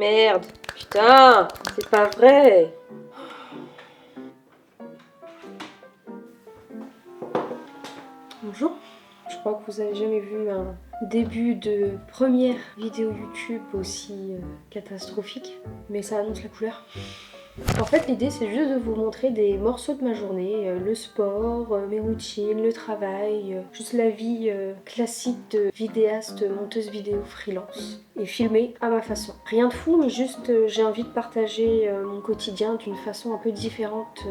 Merde. Putain, c'est pas vrai. Bonjour. Je crois que vous avez jamais vu un début de première vidéo YouTube aussi catastrophique, mais ça annonce la couleur. En fait, l'idée c'est juste de vous montrer des morceaux de ma journée, le sport, mes routines, le travail, juste la vie classique de vidéaste, monteuse vidéo freelance et filmée à ma façon. Rien de fou, mais juste j'ai envie de partager mon quotidien d'une façon un peu différente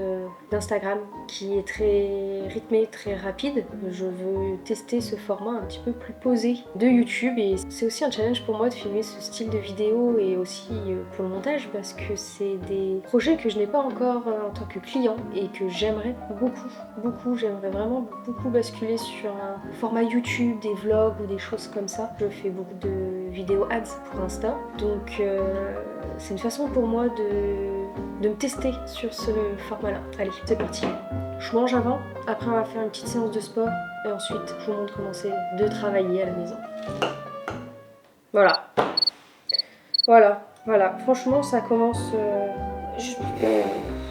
d'Instagram qui est très rythmée, très rapide. Je veux tester ce format un petit peu plus posé de YouTube et c'est aussi un challenge pour moi de filmer ce style de vidéo et aussi pour le montage parce que c'est des projets que je n'ai pas encore en tant que client et que j'aimerais beaucoup, j'aimerais vraiment beaucoup basculer sur un format YouTube, des vlogs ou des choses comme ça. Je fais beaucoup de vidéos ads pour Insta, donc c'est une façon pour moi de me tester sur ce format-là. Allez, c'est parti. Je mange avant, après on va faire une petite séance de sport et ensuite je vous montre comment c'est de travailler à la maison. Voilà. Franchement, ça commence...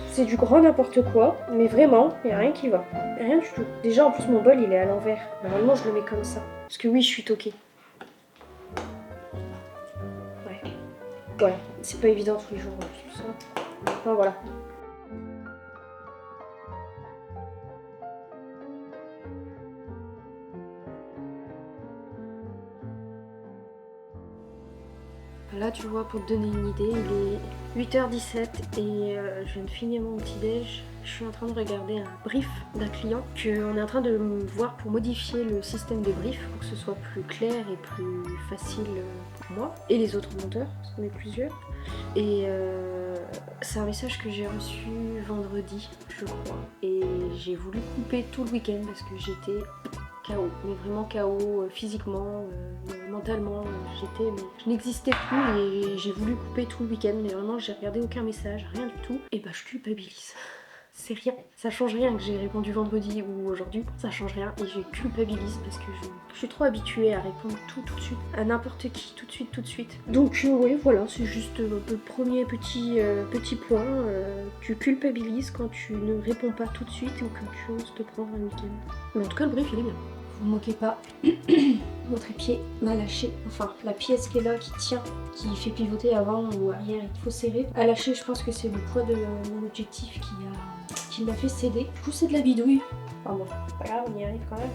C'est du grand n'importe quoi, mais vraiment, il n'y a rien qui va. Rien du tout. Déjà, en plus, mon bol, il est à l'envers. Normalement, je le mets comme ça. Parce que oui, je suis toquée. Ouais. Voilà. C'est pas évident tous les jours en plus. Enfin, voilà. Là, tu vois, pour te donner une idée, il est 8h17 et je viens de finir mon petit déj. Je suis en train de regarder un brief d'un client qu'on est en train de voir pour modifier le système de brief pour que ce soit plus clair et plus facile pour moi et les autres monteurs, parce qu'on est plusieurs. Et c'est un message que j'ai reçu vendredi, je crois. Et j'ai voulu couper tout le week-end parce que j'étais KO, mais vraiment KO physiquement, mentalement, mais je n'existais plus et j'ai voulu couper tout le week-end, mais vraiment j'ai regardé aucun message, rien du tout, et bah je culpabilise. C'est rien, ça change rien que j'ai répondu vendredi ou aujourd'hui, ça change rien et je culpabilise parce que je suis trop habituée à répondre tout de suite, à n'importe qui, tout de suite. Donc oui, voilà, c'est juste le premier petit point, tu culpabilises quand tu ne réponds pas tout de suite ou que tu oses te prendre un week-end. Mais en tout cas le brief il est bien. Vous ne moquez pas, votre épied m'a lâché, enfin la pièce qui est là, qui tient, qui fait pivoter avant ou arrière, il faut serrer. À lâcher, je pense que c'est le poids de mon objectif qui m'a fait céder. Du coup c'est de la bidouille. Enfin bon, pas grave, on y arrive quand même.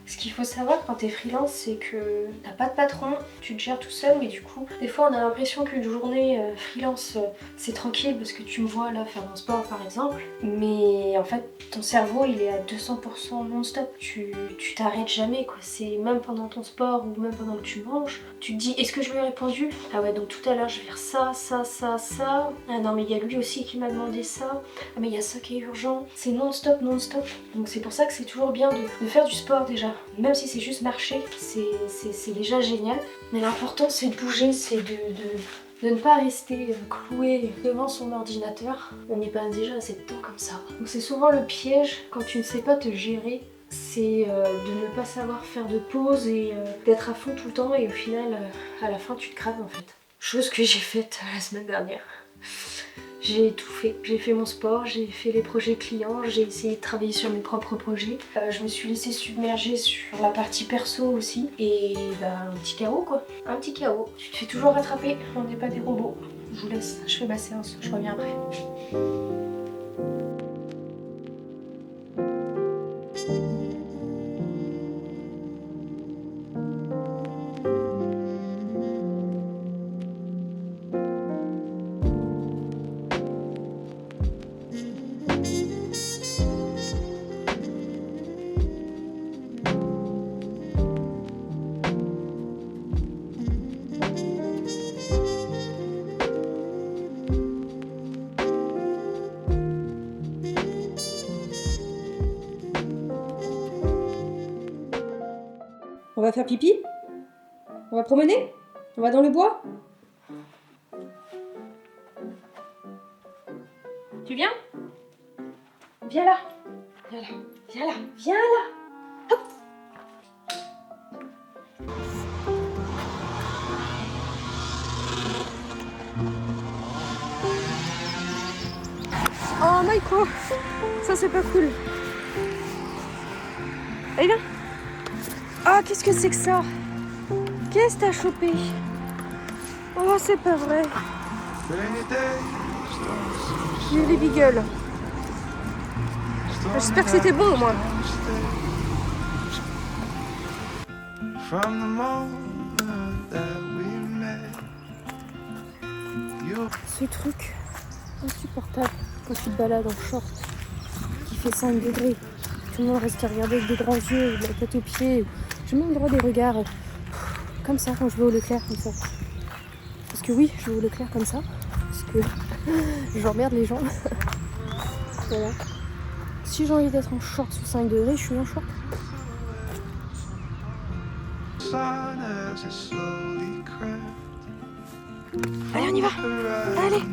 Ce qu'il faut savoir quand t'es freelance, c'est que t'as pas de patron, tu te gères tout seul, mais du coup, des fois on a l'impression qu'une journée freelance c'est tranquille parce que tu me vois là faire mon sport par exemple, mais en fait ton cerveau il est à 200% non-stop, tu t'arrêtes jamais quoi, c'est même pendant ton sport ou même pendant que tu manges, tu te dis est-ce que je lui ai répondu? Ah ouais donc tout à l'heure je vais faire ça, ah non mais il y a lui aussi qui m'a demandé ça, ah mais il y a ça qui est urgent, c'est non-stop, donc c'est pour ça que c'est toujours bien de faire du sport déjà. Même si c'est juste marcher, c'est déjà génial. Mais l'important c'est de bouger, c'est de ne pas rester cloué devant son ordinateur. On y passe déjà assez de temps comme ça. Donc c'est souvent le piège quand tu ne sais pas te gérer, c'est de ne pas savoir faire de pause et d'être à fond tout le temps et au final à la fin tu te craves en fait. Chose que j'ai faite la semaine dernière. J'ai tout fait. J'ai fait mon sport, j'ai fait les projets clients, j'ai essayé de travailler sur mes propres projets. Je me suis laissée submerger sur la partie perso aussi. Et bah un petit chaos quoi. Un petit chaos. Tu te fais toujours rattraper, on n'est pas des robots. Je vous laisse, je fais ma séance, je reviens après. On va faire pipi? On va promener? On va dans le bois? Tu viens? Viens là! Viens là! Viens là! Viens là! Hop! Oh Maïko, ça c'est pas cool. Allez viens. Oh qu'est-ce que c'est que ça? Qu'est-ce que t'as chopé? Oh c'est pas vrai. J'ai eu les beagles. J'espère que c'était bon au moins. Ce truc insupportable quand tu te balades en short qui fait 5 degrés. Tout le monde reste à regarder avec des grands yeux, de la tête aux pieds. J'ai même le droit des regards comme ça quand je vais au Leclerc comme ça. Parce que oui, je vais au Leclerc comme ça. Parce que j'emmerde les gens. Voilà. Si j'ai envie d'être en short sous 5 degrés, je suis en short. Allez, on y va. Allez.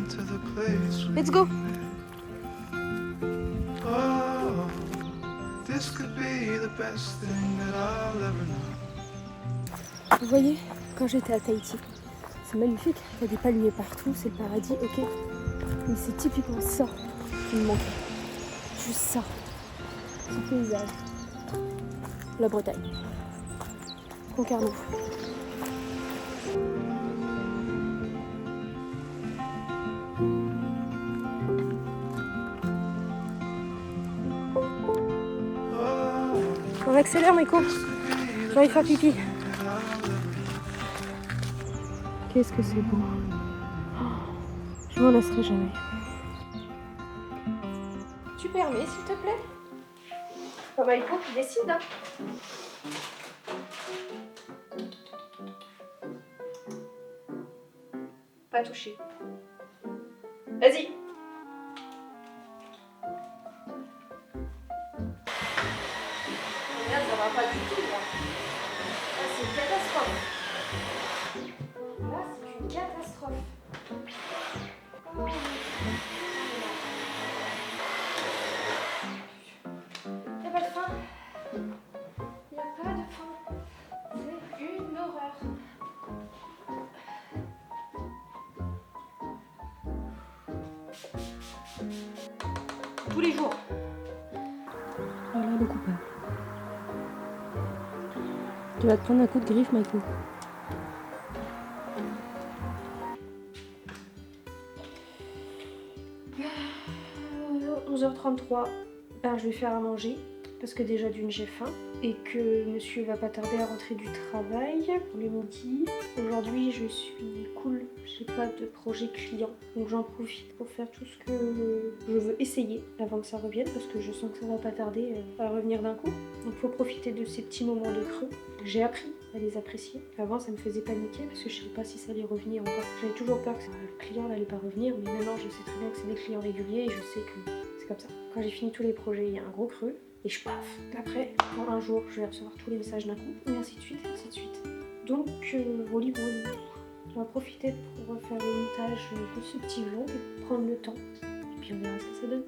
Let's go. Vous voyez, quand j'étais à Tahiti, c'est magnifique. T'as des palmiers partout, c'est le paradis, ok. Mais c'est typiquement ça qui me manquait. Juste ça. Ce paysage. La Bretagne. Concarneau. On accélère, Maïko. J'ai envie de faire pipi. Qu'est-ce que c'est beau. Oh, je m'en lasserai jamais. Tu permets, s'il te plaît? Pas Maïko qui décide, hein. Pas touché. Vas-y. Regarde, ça va pas du tout, là. Là, c'est une catastrophe. Là, c'est une catastrophe. Oh. Y a pas de fin. Y a pas de fin. C'est une horreur. Tous les jours. Voilà le coupable. Tu vas te prendre un coup de griffe, Maïko. « 11h33, ben, je vais faire à manger parce que déjà d'une j'ai faim et que monsieur va pas tarder à rentrer du travail pour le midi. Aujourd'hui je suis cool, j'ai pas de projet client donc j'en profite pour faire tout ce que je veux essayer avant que ça revienne parce que je sens que ça va pas tarder à revenir d'un coup. Donc faut profiter de ces petits moments de creux. J'ai appris à les apprécier. Avant ça me faisait paniquer parce que je savais pas si ça allait revenir encore. J'avais toujours peur que le client n'allait pas revenir mais maintenant je sais très bien que c'est des clients réguliers et je sais que c'est comme ça. Quand j'ai fini tous les projets, il y a un gros creux et je paf. Après, dans un jour, je vais recevoir tous les messages d'un coup et ainsi de suite, et ainsi de suite. Donc, Rolly, on va profiter pour faire le montage de ce petit vlog et prendre le temps. Et puis on verra ce que ça donne.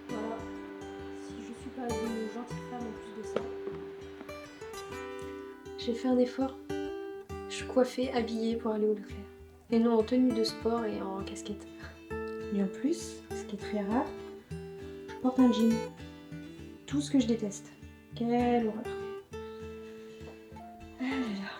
Voilà. Si je suis pas une gentille femme en plus de ça. J'ai fait un effort. Je suis coiffée, habillée pour aller au Leclerc. Et non en tenue de sport et en casquette. Et en plus, ce qui est très rare, je porte un jean. Tout ce que je déteste. Quelle horreur. Ah là là.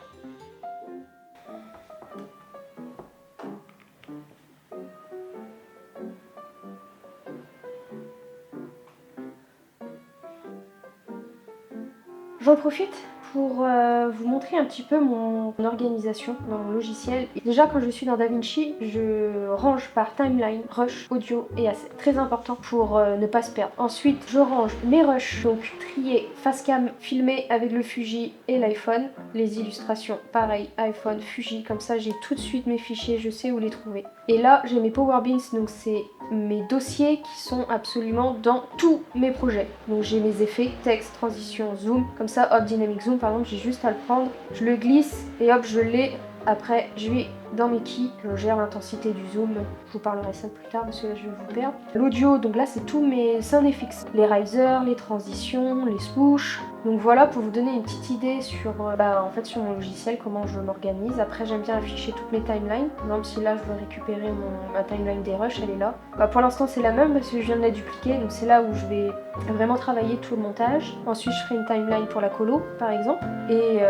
J'en profite pour vous montrer un petit peu mon organisation dans mon logiciel. Déjà quand je suis dans DaVinci, je range par timeline, rush, audio et assets. Très important pour ne pas se perdre. Ensuite, je range mes rushs, donc trier, face cam, filmer avec le Fuji et l'iPhone. Les illustrations, pareil, iPhone, Fuji, comme ça j'ai tout de suite mes fichiers, je sais où les trouver. Et là, j'ai mes Power Beans, donc c'est mes dossiers qui sont absolument dans tous mes projets. Donc j'ai mes effets, texte, transition, zoom, comme ça, hop, dynamic zoom par exemple, j'ai juste à le prendre, je le glisse et hop, je l'ai. Après, je vais Dans Mickey, je gère l'intensité du zoom. Je vous parlerai ça plus tard parce que là je vais vous perdre. L'audio, donc là c'est tous mes sound effects. Les risers, les transitions, les swoosh. Donc voilà pour vous donner une petite idée sur, en fait, sur mon logiciel, comment je m'organise. Après j'aime bien afficher toutes mes timelines. Même si là je veux récupérer ma timeline des rushs, elle est là. Pour l'instant c'est la même parce que je viens de la dupliquer. Donc c'est là où je vais vraiment travailler tout le montage. Ensuite je ferai une timeline pour la colo par exemple. Et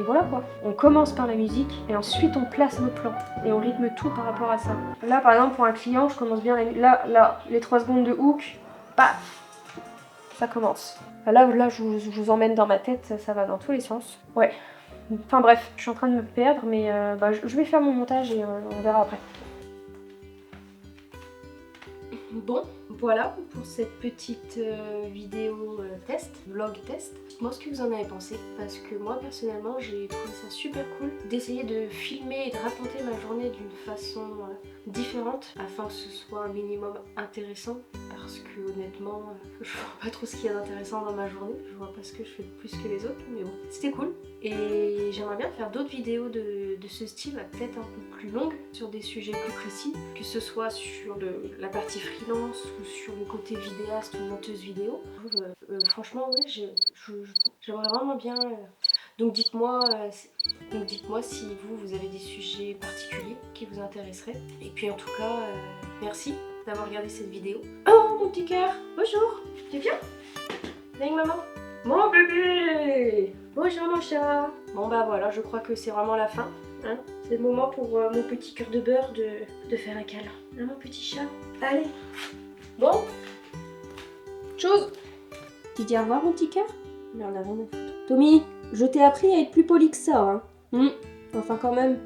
voilà quoi. On commence par la musique et ensuite on place nos plans et on rythme tout par rapport à ça. Là par exemple pour un client, je commence bien là les 3 secondes de hook, paf, ça commence. Là je vous emmène dans ma tête, ça va dans tous les sens. Ouais. Enfin bref, je suis en train de me perdre mais je vais faire mon montage et on verra après. Bon, voilà pour cette petite vidéo test, vlog test. Dites-moi ce que vous en avez pensé, parce que moi personnellement j'ai trouvé ça super cool d'essayer de filmer et de raconter ma journée d'une façon différente afin que ce soit un minimum intéressant, parce que honnêtement je vois pas trop ce qu'il y a d'intéressant dans ma journée, je vois pas ce que je fais de plus que les autres, mais bon, c'était cool. Et j'aimerais bien faire d'autres vidéos de ce style, peut-être un peu plus longues, sur des sujets plus précis, que ce soit sur la partie freelance ou sur le côté vidéaste ou monteuse vidéo. Franchement, ouais, j'aimerais vraiment bien. Donc dites-moi si vous avez des sujets particuliers qui vous intéresseraient. Et puis en tout cas, merci d'avoir regardé cette vidéo. Oh mon petit cœur, bonjour, tu viens avec maman? Mon bébé! Bonjour mon chat! Bon bah voilà, je crois que c'est vraiment la fin. Hein, c'est le moment pour mon petit cœur de beurre de faire un câlin. Hein, mon petit chat? Allez! Bon! Chose! Tu dis au revoir mon petit cœur? Mais on a rien à foutre. Tommy, je t'ai appris à être plus poli que ça, hein? Enfin quand même.